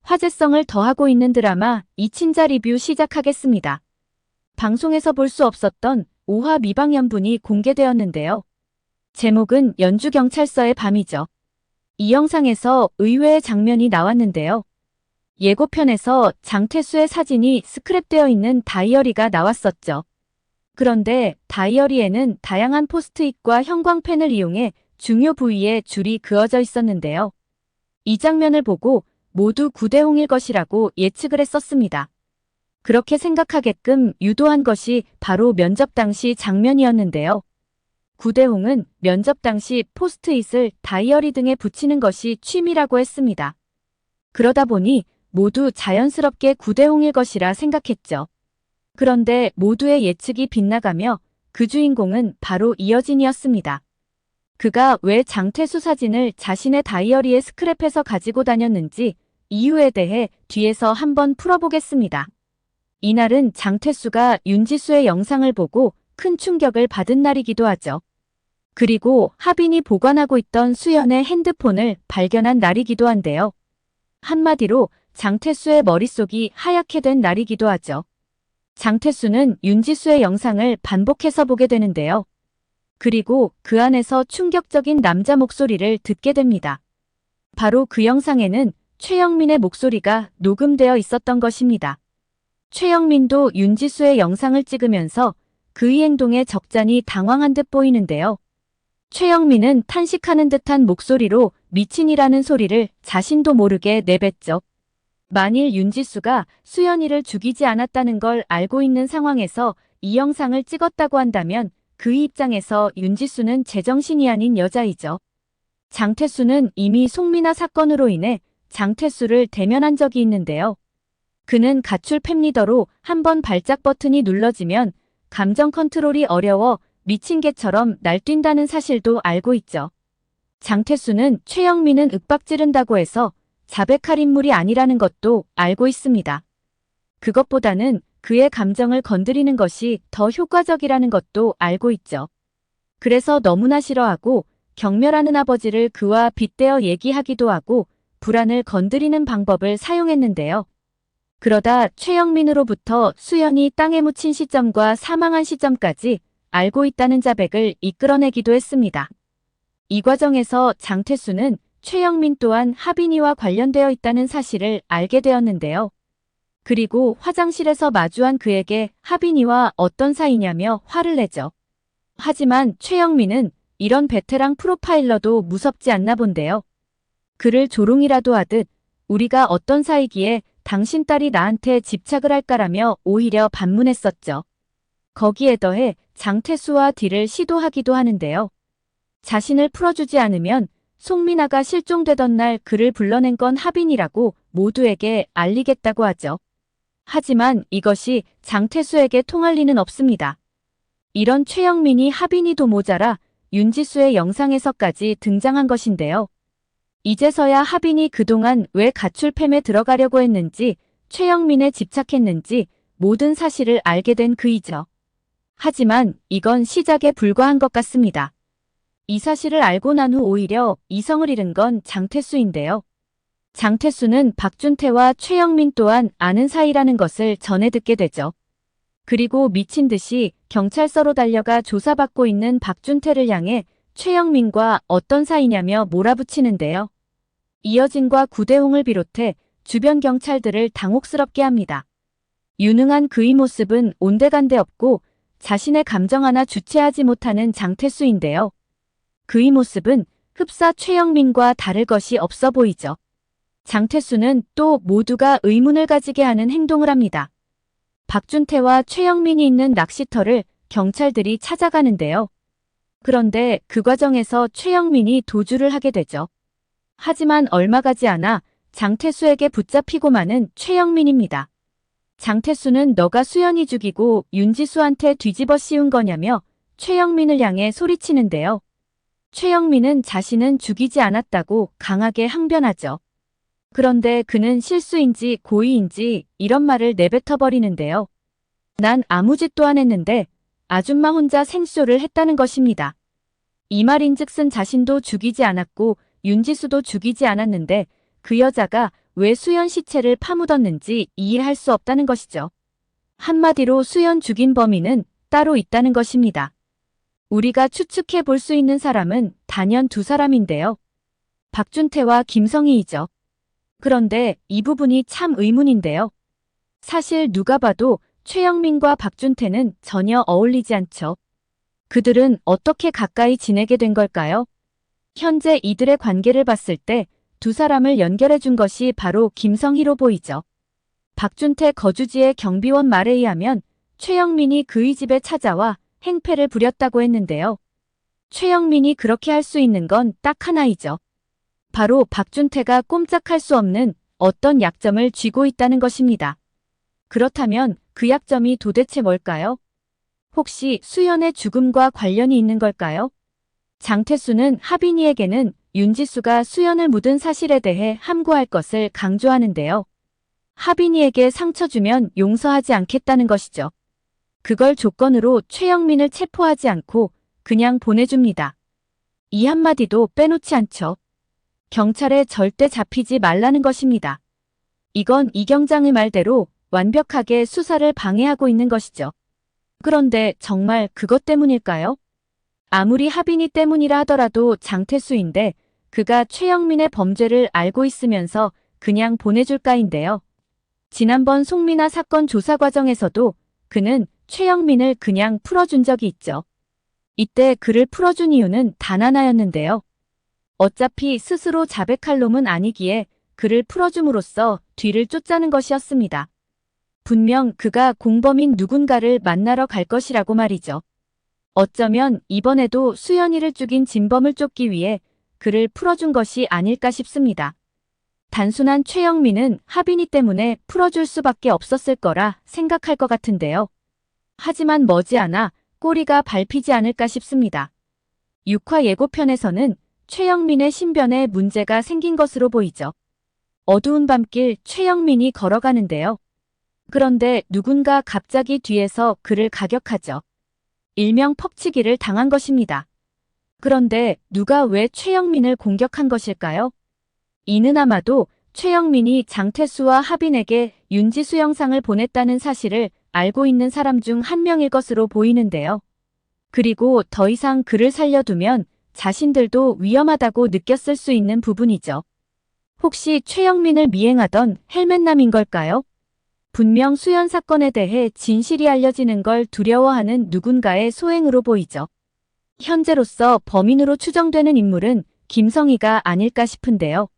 화제성을 더하고 있는 드라마 이친자 리뷰 시작하겠습니다. 방송에서 볼 수 없었던 5화 미방연분이 공개되었는데요. 제목은 연주경찰서의 밤이죠. 이 영상에서 의외의 장면이 나왔는데요. 예고편에서 장태수의 사진이 스크랩되어 있는 다이어리가 나왔었죠. 그런데 다이어리에는 다양한 포스트잇과 형광펜을 이용해 중요 부위에 줄이 그어져 있었는데요. 이 장면을 보고 모두 구대홍일 것이라고 예측을 했었습니다. 그렇게 생각하게끔 유도한 것이 바로 면접 당시 장면이었는데요. 구대홍은 면접 당시 포스트잇을 다이어리 등에 붙이는 것이 취미라고 했습니다. 그러다 보니 모두 자연스럽게 구대홍일 것이라 생각했죠. 그런데 모두의 예측이 빗나가며 그 주인공은 바로 이여진이었습니다. 그가 왜 장태수 사진을 자신의 다이어리에 스크랩해서 가지고 다녔는지 이유에 대해 뒤에서 한번 풀어보겠습니다. 이날은 장태수가 윤지수의 영상을 보고 큰 충격을 받은 날이기도 하죠. 그리고 하빈이 보관하고 있던 수연의 핸드폰을 발견한 날이기도 한데요. 한마디로 장태수의 머릿속이 하얗게 된 날이기도 하죠. 장태수는 윤지수의 영상을 반복해서 보게 되는데요. 그리고 그 안에서 충격적인 남자 목소리를 듣게 됩니다. 바로 그 영상에는 최영민의 목소리가 녹음되어 있었던 것입니다. 최영민도 윤지수의 영상을 찍으면서 그의 행동에 적잖이 당황한 듯 보이는데요. 최영민은 탄식하는 듯한 목소리로 미친이라는 소리를 자신도 모르게 내뱉죠. 만일 윤지수가 수연이를 죽이지 않았다는 걸 알고 있는 상황에서 이 영상을 찍었다고 한다면 그의 입장에서 윤지수는 제정신이 아닌 여자이죠. 장태수는 이미 송민아 사건으로 인해 장태수를 대면한 적이 있는데요. 그는 가출 팸리더로 한번 발작 버튼이 눌러지면 감정 컨트롤이 어려워 미친 개처럼 날뛴다는 사실도 알고 있죠. 장태수는 최영민은 윽박지른다고 해서 자백할 인물이 아니라는 것도 알고 있습니다. 그것보다는 그의 감정을 건드리는 것이 더 효과적이라는 것도 알고 있죠. 그래서 너무나 싫어하고 경멸하는 아버지를 그와 빗대어 얘기하기도 하고 불안을 건드리는 방법을 사용했는데요. 그러다 최영민으로부터 수연이 땅에 묻힌 시점과 사망한 시점까지 알고 있다는 자백을 이끌어내기도 했습니다. 이 과정에서 장태수는 최영민 또한 하빈이와 관련되어 있다는 사실을 알게 되었는데요. 그리고 화장실에서 마주한 그에게 하빈이와 어떤 사이냐며 화를 내죠. 하지만 최영민은 이런 베테랑 프로파일러도 무섭지 않나 본데요. 그를 조롱이라도 하듯 우리가 어떤 사이기에 당신 딸이 나한테 집착을 할까라며 오히려 반문했었죠. 거기에 더해 장태수와 딜을 시도하기도 하는데요. 자신을 풀어주지 않으면 송민아가 실종되던 날 그를 불러낸 건 하빈이라고 모두에게 알리겠다고 하죠. 하지만 이것이 장태수에게 통할 리는 없습니다. 이런 최영민이 하빈이도 모자라 윤지수의 영상에서까지 등장한 것인데요. 이제서야 하빈이 그동안 왜 가출팸에 들어가려고 했는지, 최영민에 집착했는지 모든 사실을 알게 된 그이죠. 하지만 이건 시작에 불과한 것 같습니다. 이 사실을 알고 난 후 오히려 이성을 잃은 건 장태수인데요. 장태수는 박준태와 최영민 또한 아는 사이라는 것을 전해 듣게 되죠. 그리고 미친 듯이 경찰서로 달려가 조사받고 있는 박준태를 향해 최영민과 어떤 사이냐며 몰아붙이는데요. 이여진과 구대홍을 비롯해 주변 경찰들을 당혹스럽게 합니다. 유능한 그의 모습은 온데간데 없고 자신의 감정 하나 주체하지 못하는 장태수인데요. 그의 모습은 흡사 최영민과 다를 것이 없어 보이죠. 장태수는 또 모두가 의문을 가지게 하는 행동을 합니다. 박준태와 최영민이 있는 낚시터를 경찰들이 찾아가는데요. 그런데 그 과정에서 최영민이 도주를 하게 되죠. 하지만 얼마 가지 않아 장태수에게 붙잡히고 마는 최영민입니다. 장태수는 너가 수연이 죽이고 윤지수한테 뒤집어 씌운 거냐며 최영민을 향해 소리치는데요. 최영민은 자신은 죽이지 않았다고 강하게 항변하죠. 그런데 그는 실수인지 고의인지 이런 말을 내뱉어버리는데요. 난 아무 짓도 안 했는데 아줌마 혼자 생쇼를 했다는 것입니다. 이 말인즉슨 자신도 죽이지 않았고 윤지수도 죽이지 않았는데 그 여자가 왜 수연 시체를 파묻었는지 이해할 수 없다는 것이죠. 한마디로 수연 죽인 범인은 따로 있다는 것입니다. 우리가 추측해 볼 수 있는 사람은 단연 두 사람인데요. 박준태와 김성희이죠. 그런데 이 부분이 참 의문인데요. 사실 누가 봐도 최영민과 박준태는 전혀 어울리지 않죠. 그들은 어떻게 가까이 지내게 된 걸까요? 현재 이들의 관계를 봤을 때 두 사람을 연결해 준 것이 바로 김성희로 보이죠. 박준태 거주지의 경비원 말에 의하면 최영민이 그의 집에 찾아와 행패를 부렸다고 했는데요. 최영민이 그렇게 할 수 있는 건 딱 하나이죠. 바로 박준태가 꼼짝할 수 없는 어떤 약점을 쥐고 있다는 것입니다. 그렇다면 그 약점이 도대체 뭘까요? 혹시 수연의 죽음과 관련이 있는 걸까요? 장태수는 하빈이에게는 윤지수가 수연을 묻은 사실에 대해 함구할 것을 강조하는데요. 하빈이에게 상처 주면 용서하지 않겠다는 것이죠. 그걸 조건으로 최영민을 체포하지 않고 그냥 보내줍니다. 이 한마디도 빼놓지 않죠. 경찰에 절대 잡히지 말라는 것입니다. 이건 이 경장의 말대로 완벽하게 수사를 방해하고 있는 것이죠. 그런데 정말 그것 때문일까요? 아무리 하빈이 때문이라 하더라도 장태수인데 그가 최영민의 범죄를 알고 있으면서 그냥 보내줄까인데요. 지난번 송민아 사건 조사 과정에서도 그는 최영민을 그냥 풀어준 적이 있죠. 이때 그를 풀어준 이유는 단 하나였는데요. 어차피 스스로 자백할 놈은 아니기에 그를 풀어줌으로써 뒤를 쫓자는 것이었습니다. 분명 그가 공범인 누군가를 만나러 갈 것이라고 말이죠. 어쩌면 이번에도 수연이를 죽인 진범을 쫓기 위해 그를 풀어준 것이 아닐까 싶습니다. 단순한 최영민은 하빈이 때문에 풀어줄 수밖에 없었을 거라 생각할 것 같은데요. 하지만 머지않아 꼬리가 밟히지 않을까 싶습니다. 6화 예고편에서는 최영민의 신변에 문제가 생긴 것으로 보이죠. 어두운 밤길 최영민이 걸어가는데요. 그런데 누군가 갑자기 뒤에서 그를 가격하죠. 일명 퍽치기를 당한 것입니다. 그런데 누가 왜 최영민을 공격한 것일까요? 이는 아마도 최영민이 장태수와 하빈에게 윤지수 영상을 보냈다는 사실을 알고 있는 사람 중 한 명일 것으로 보이는데요. 그리고 더 이상 그를 살려두면 자신들도 위험하다고 느꼈을 수 있는 부분이죠. 혹시 최영민을 미행하던 헬멧남인 걸까요? 분명 수연 사건에 대해 진실이 알려지는 걸 두려워하는 누군가의 소행으로 보이죠. 현재로서 범인으로 추정되는 인물은 김성희가 아닐까 싶은데요.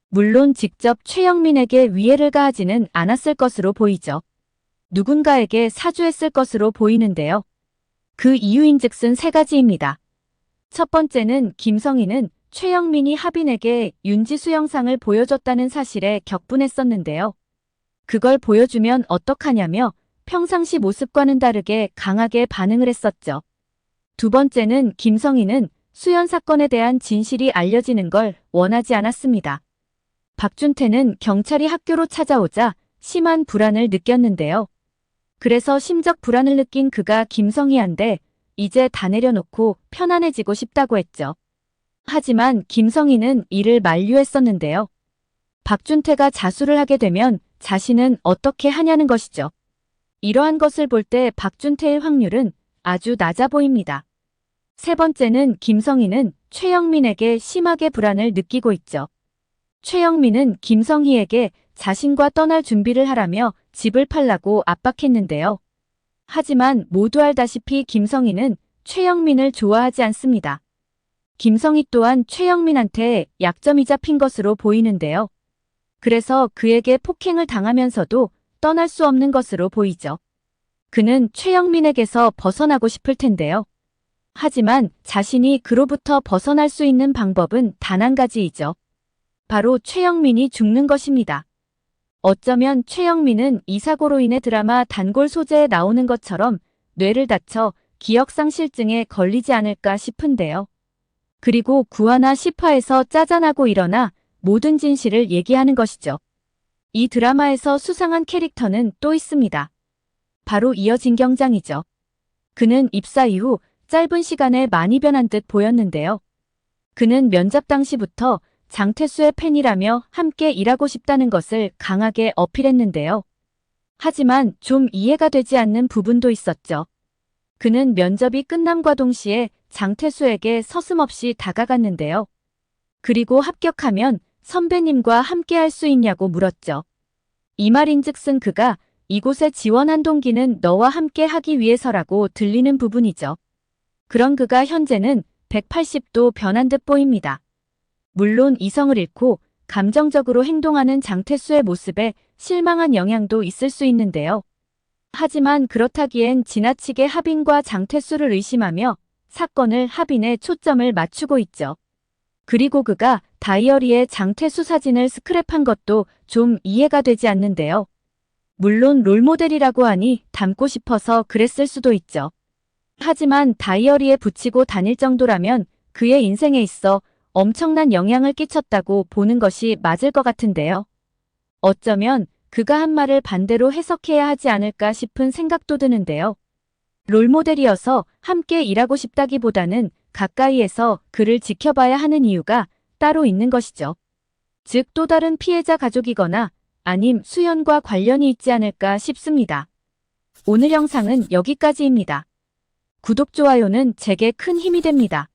물론 직접 최영민에게 위해를 가하지는 않았을 것으로 보이죠. 누군가에게 사주했을 것으로 보이는데요. 그 이유인즉슨 세 가지입니다. 첫 번째는 김성희는 최영민이 하빈에게 윤지수 영상을 보여줬다는 사실에 격분했었는데요. 그걸 보여주면 어떡하냐며 평상시 모습과는 다르게 강하게 반응을 했었죠. 두 번째는 김성희는 수연 사건에 대한 진실이 알려지는 걸 원하지 않았습니다. 박준태는 경찰이 학교로 찾아오자 심한 불안을 느꼈는데요. 그래서 심적 불안을 느낀 그가 김성희한테 이제 다 내려놓고 편안해지고 싶다고 했죠. 하지만 김성희는 이를 만류했었는데요. 박준태가 자수를 하게 되면 자신은 어떻게 하냐는 것이죠. 이러한 것을 볼 때 박준태의 확률은 아주 낮아 보입니다. 세 번째는 김성희는 최영민에게 심하게 불안을 느끼고 있죠. 최영민은 김성희에게 자신과 떠날 준비를 하라며 집을 팔라고 압박했는데요. 하지만 모두 알다시피 김성희는 최영민을 좋아하지 않습니다. 김성희 또한 최영민한테 약점이 잡힌 것으로 보이는데요. 그래서 그에게 폭행을 당하면서도 떠날 수 없는 것으로 보이죠. 그는 최영민에게서 벗어나고 싶을 텐데요. 하지만 자신이 그로부터 벗어날 수 있는 방법은 단 한 가지이죠. 바로 최영민이 죽는 것입니다. 어쩌면 최영민은 이 사고로 인해 드라마 단골 소재에 나오는 것처럼 뇌를 다쳐 기억상실증에 걸리지 않을까 싶은데요. 그리고 9화나 10화에서 짜잔하고 일어나 모든 진실을 얘기하는 것이죠. 이 드라마에서 수상한 캐릭터는 또 있습니다. 바로 이어진 경장이죠. 그는 입사 이후 짧은 시간에 많이 변한 듯 보였는데요. 그는 면접 당시부터 장태수의 팬이라며 함께 일하고 싶다는 것을 강하게 어필했는데요. 하지만 좀 이해가 되지 않는 부분도 있었죠. 그는 면접이 끝남과 동시에 장태수에게 서슴없이 다가갔는데요. 그리고 합격하면 선배님과 함께 할 수 있냐고 물었죠. 이 말인즉슨 그가 이곳에 지원한 동기는 너와 함께 하기 위해서라고 들리는 부분이죠. 그런 그가 현재는 180도 변한 듯 보입니다. 물론 이성을 잃고 감정적으로 행동하는 장태수의 모습에 실망한 영향도 있을 수 있는데요. 하지만 그렇다기엔 지나치게 하빈과 장태수를 의심하며 사건을 하빈에 초점을 맞추고 있죠. 그리고 그가 다이어리에 장태수 사진을 스크랩한 것도 좀 이해가 되지 않는데요. 물론 롤모델이라고 하니 닮고 싶어서 그랬을 수도 있죠. 하지만 다이어리에 붙이고 다닐 정도라면 그의 인생에 있어 엄청난 영향을 끼쳤다고 보는 것이 맞을 것 같은데요. 어쩌면 그가 한 말을 반대로 해석해야 하지 않을까 싶은 생각도 드는데요. 롤모델이어서 함께 일하고 싶다기보다는 가까이에서 그를 지켜봐야 하는 이유가 따로 있는 것이죠. 즉 또 다른 피해자 가족이거나 아님 수연과 관련이 있지 않을까 싶습니다. 오늘 영상은 여기까지입니다. 구독, 좋아요는 제게 큰 힘이 됩니다.